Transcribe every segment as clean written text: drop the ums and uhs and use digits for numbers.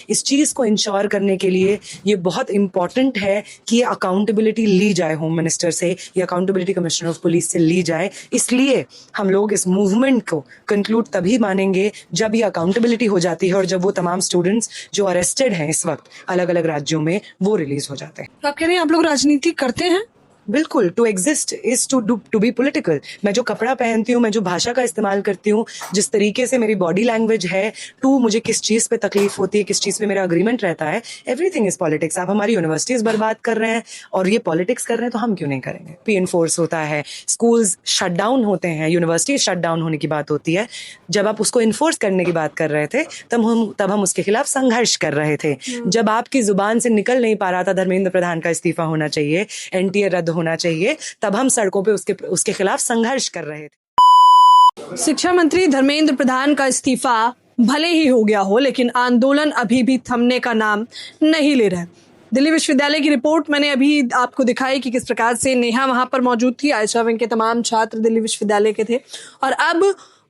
इस चीज़ को इंश्योर करने के लिए ये बहुत इंपॉर्टेंट है कि ये अकाउंटेबिलिटी ली जाए होम मिनिस्टर से, ये अकाउंटेबिलिटी कमिश्नर ऑफ पुलिस से ली जाए। इसलिए हम लोग इस मूवमेंट को कंक्लूड तभी मानेंगे जब ये अकाउंटेबिलिटी हो जाती है और जब वो तमाम स्टूडेंट्स जो अरेस्टेड हैं इस वक्त अलग अलग राज्यों में वो रिलीज हो जाते हैं। आप कह रहे हैं आप लोग राजनीति करते हैं? बिल्कुल, to exist is to be political. मैं जो कपड़ा पहनती हूँ, मैं जो भाषा का इस्तेमाल करती हूँ, जिस तरीके से मेरी बॉडी लैंग्वेज है, टू मुझे किस चीज़ पे तकलीफ होती है, किस चीज़ पे मेरा अग्रीमेंट रहता है, एवरीथिंग इज पॉलिटिक्स। आप हमारी यूनिवर्सिटीज बर्बाद कर रहे हैं और ये पॉलिटिक्स कर रहे हैं तो हम क्यों नहीं करेंगे। पी एनफोर्स होता है, स्कूल्स शट डाउन होते हैं, यूनिवर्सिटीज शट डाउन होने की बात होती है। जब आप उसको इन्फोर्स करने की बात कर रहे थे तब हम उसके खिलाफ संघर्ष कर रहे थे। जब आपकी जुबान से निकल नहीं पा रहा था धर्मेंद्र प्रधान का इस्तीफा होना चाहिए, एनटीए रद्द होना चाहिए, तब हम सड़कों पे उसके खिलाफ संघर्ष कर रहे थे। शिक्षा मंत्री धर्मेंद्र प्रधान का इस्तीफा भले ही हो गया हो, लेकिन आंदोलन अभी भी थमने का नाम नहीं ले रहा है। दिल्ली विश्वविद्यालय की रिपोर्ट मैंने अभी आपको दिखाई कि किस प्रकार से नेहा वहां पर मौजूद थी। आयशा विंग के तमाम छात्र दिल्ली विश्वविद्यालय के थे और अब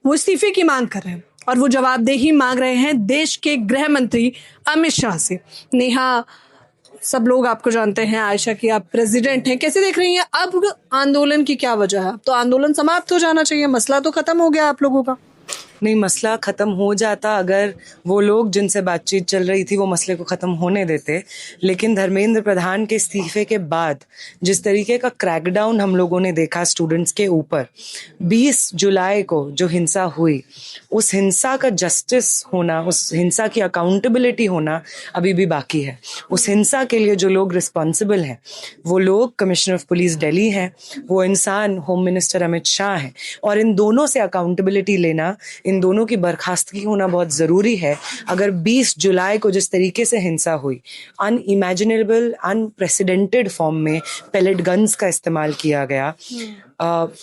वो इस्तीफे की मांग कर रहे हैं और वो जवाबदेही मांग रहे हैं देश के गृह मंत्री अमित शाह से। नेहा, सब लोग आपको जानते हैं, आयशा की आप प्रेसिडेंट हैं, कैसे देख रही हैं अब आंदोलन की क्या वजह है? तो आंदोलन समाप्त हो जाना चाहिए, मसला तो खत्म हो गया आप लोगों का। नहीं, मसला ख़त्म हो जाता अगर वो लोग जिनसे बातचीत चल रही थी वो मसले को ख़त्म होने देते। लेकिन धर्मेंद्र प्रधान के इस्तीफे के बाद जिस तरीके का क्रैकडाउन हम लोगों ने देखा स्टूडेंट्स के ऊपर, 20 जुलाई को जो हिंसा हुई, उस हिंसा का जस्टिस होना, उस हिंसा की अकाउंटेबिलिटी होना अभी भी बाकी है। उस हिंसा के लिए जो लोग रिस्पॉन्सिबल हैं वो लोग कमिश्नर ऑफ पुलिस दिल्ली हैं, वो इंसान होम मिनिस्टर अमित शाह हैं और इन दोनों से अकाउंटेबिलिटी लेना, इन दोनों की बर्खास्तगी होना बहुत ज़रूरी है। अगर 20 जुलाई को जिस तरीके से हिंसा हुई, अनइमेजिनेबल, अनप्रेसिडेंटेड फॉर्म में पेलेट गन्स का इस्तेमाल किया गया,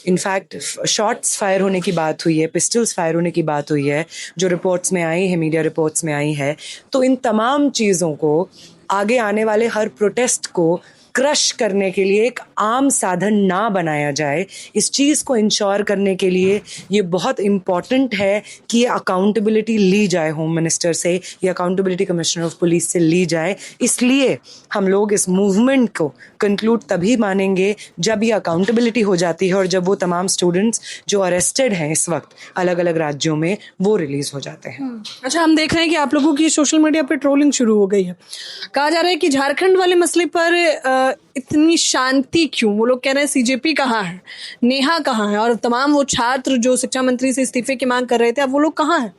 इनफैक्ट शॉट्स फायर होने की बात हुई है, पिस्टल्स फायर होने की बात हुई है जो रिपोर्ट्स में आई है, मीडिया रिपोर्ट्स में आई है, तो इन तमाम चीज़ों को आगे आने वाले हर प्रोटेस्ट को क्रश करने के लिए एक आम साधन ना बनाया जाए। इस चीज़ को इंश्योर करने के लिए ये बहुत इम्पॉर्टेंट है कि ये अकाउंटेबिलिटी ली जाए होम मिनिस्टर से, ये अकाउंटेबिलिटी कमिश्नर ऑफ पुलिस से ली जाए। इसलिए हम लोग इस मूवमेंट को कंक्लूड तभी मानेंगे जब ये अकाउंटेबिलिटी हो जाती है और जब वो तमाम स्टूडेंट्स जो अरेस्टेड हैं इस वक्त अलग अलग राज्यों में वो रिलीज हो जाते हैं। अच्छा, हम देख रहे हैं कि आप लोगों की सोशल मीडिया पे ट्रोलिंग शुरू हो गई है। कहा जा रहा है कि झारखंड वाले मसले पर इतनी शांति क्यों? वो लोग कह रहे हैं सीजेपी कहाँ है, नेहा कहाँ है, और तमाम वो छात्र जो शिक्षा मंत्री से इस्तीफे की मांग कर रहे थे, अब वो लोग कहाँ हैं?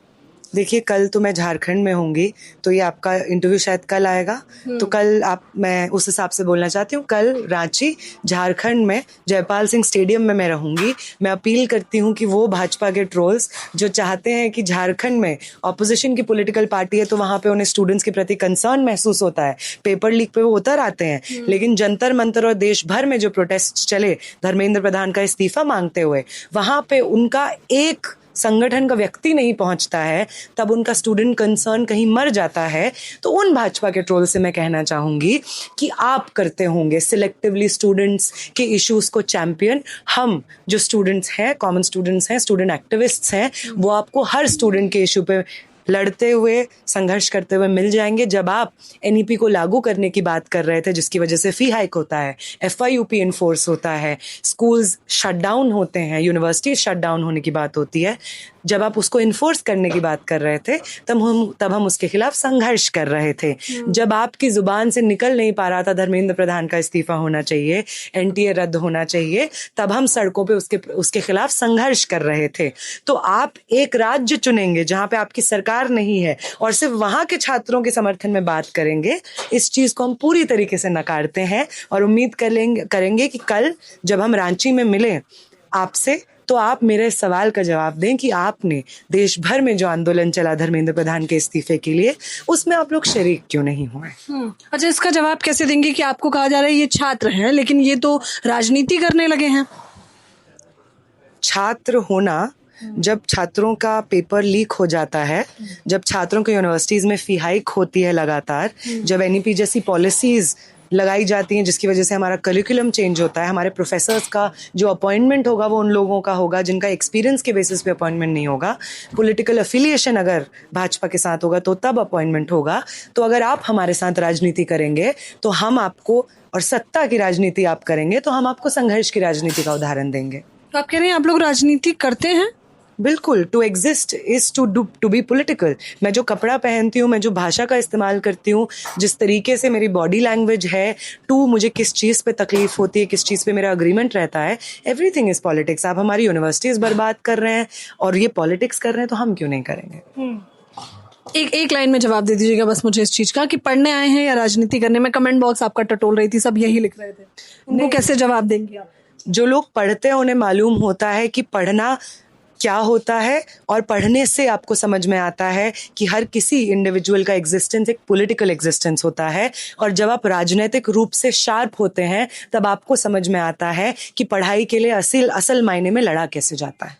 देखिए, कल तो मैं झारखंड में होंगी, तो ये आपका इंटरव्यू शायद कल आएगा, तो कल मैं उस हिसाब से बोलना चाहती हूँ। कल रांची, झारखंड में जयपाल सिंह स्टेडियम में मैं रहूंगी। मैं अपील करती हूँ कि वो भाजपा के ट्रोल्स जो चाहते हैं कि झारखंड में ऑपोजिशन की पॉलिटिकल पार्टी है तो वहाँ पे उन्हें स्टूडेंट्स के प्रति कंसर्न महसूस होता है, पेपर लीक पे वो उतर आते हैं, लेकिन जंतर मंतर और देश भर में जो प्रोटेस्ट चले धर्मेंद्र प्रधान का इस्तीफा मांगते हुए, वहाँ पे उनका एक संगठन का व्यक्ति नहीं पहुंचता है, तब उनका स्टूडेंट कंसर्न कहीं मर जाता है। तो उन भाजपा के ट्रोल से मैं कहना चाहूंगी कि आप करते होंगे सिलेक्टिवली स्टूडेंट्स के इश्यूज को चैंपियन। हम जो स्टूडेंट्स हैं, कॉमन स्टूडेंट्स हैं, स्टूडेंट एक्टिविस्ट्स हैं, वो आपको हर स्टूडेंट के इशू पे लड़ते हुए, संघर्ष करते हुए मिल जाएंगे। जब आप एनईपी को लागू करने की बात कर रहे थे जिसकी वजह से फी हाइक होता है, एफआईयूपी इन्फोर्स होता है, स्कूल्स शट डाउन होते हैं, यूनिवर्सिटी शट डाउन होने की बात होती है, जब आप उसको इन्फोर्स करने की बात कर रहे थे तब हम उसके खिलाफ संघर्ष कर रहे थे। जब आपकी जुबान से निकल नहीं पा रहा था धर्मेंद्र प्रधान का इस्तीफा होना चाहिए, एनटीए रद्द होना चाहिए, तब हम सड़कों पे उसके खिलाफ संघर्ष कर रहे थे। तो आप एक राज्य चुनेंगे जहां पे आपकी सरकार नहीं है और सिर्फ वहां के छात्रों के समर्थन में बात करेंगे, इस चीज को हम पूरी तरीके से नकारते हैं और उम्मीद करेंगे कि कल जब हम रांची में मिले आपसे तो आप मेरे सवाल का जवाब दें कि आपने देश भर में जो आंदोलन चला धर्मेंद्र प्रधान के इस्तीफे के लिए, उसमें आप लोग शरीक क्यों नहीं हुए। अच्छा, इसका जवाब कैसे देंगे कि आपको कहा जा रहा है ये छात्र हैं लेकिन ये तो राजनीति करने लगे हैं? छात्र होना, जब छात्रों का पेपर लीक हो जाता है, जब छात्रों को यूनिवर्सिटीज में फी हाइक होती है लगातार, जब एनईपी जैसी पॉलिसीज लगाई जाती हैं जिसकी वजह से हमारा करिकुलम चेंज होता है, हमारे प्रोफेसर्स का जो अपॉइंटमेंट होगा वो उन लोगों का होगा जिनका एक्सपीरियंस के बेसिस पे अपॉइंटमेंट नहीं होगा, पॉलिटिकल अफिलिएशन अगर भाजपा के साथ होगा तो तब अपॉइंटमेंट होगा। तो अगर आप हमारे साथ राजनीति करेंगे तो हम आपको, और सत्ता की राजनीति आप करेंगे तो हम आपको संघर्ष की राजनीति का उदाहरण देंगे। तो आप कह रहे हैं आप लोग राजनीति करते हैं? बिल्कुल, to exist is to be political. मैं जो कपड़ा पहनती हूँ, मैं जो भाषा का इस्तेमाल करती हूँ, जिस तरीके से मेरी बॉडी लैंग्वेज है, मुझे किस चीज़ पे तकलीफ होती है, किस चीज़ पे मेरा अग्रीमेंट रहता है, एवरीथिंग इज पॉलिटिक्स। आप हमारी यूनिवर्सिटीज़ बर्बाद कर रहे हैं और ये पॉलिटिक्स कर रहे हैं तो हम क्यों नहीं करेंगे। एक लाइन में जवाब दे दीजिएगा बस मुझे इस चीज का कि पढ़ने आए हैं या राजनीति करने में। कमेंट बॉक्स आपका टटोल रही थी, सब यही लिख रहे थे, उनको कैसे जवाब देंगे आप? जो लोग पढ़ते हैं उन्हें मालूम होता है कि पढ़ना क्या होता है, और पढ़ने से आपको समझ में आता है कि हर किसी इंडिविजुअल का एग्जिस्टेंस एक पॉलिटिकल एग्जिस्टेंस होता है। और जब आप राजनीतिक रूप से शार्प होते हैं तब आपको समझ में आता है कि पढ़ाई के लिए असल मायने में लड़ा कैसे जाता है।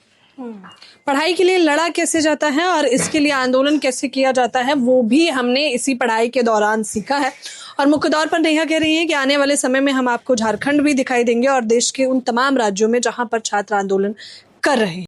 पढ़ाई के लिए लड़ा कैसे जाता है और इसके लिए आंदोलन कैसे किया जाता है वो भी हमने इसी पढ़ाई के दौरान सीखा है। और मुख्य तौर पर नेहा कह रही हैं कि आने वाले समय में हम आपको झारखंड भी दिखाई देंगे और देश के उन तमाम राज्यों में जहां पर छात्र आंदोलन कर रहे हैं।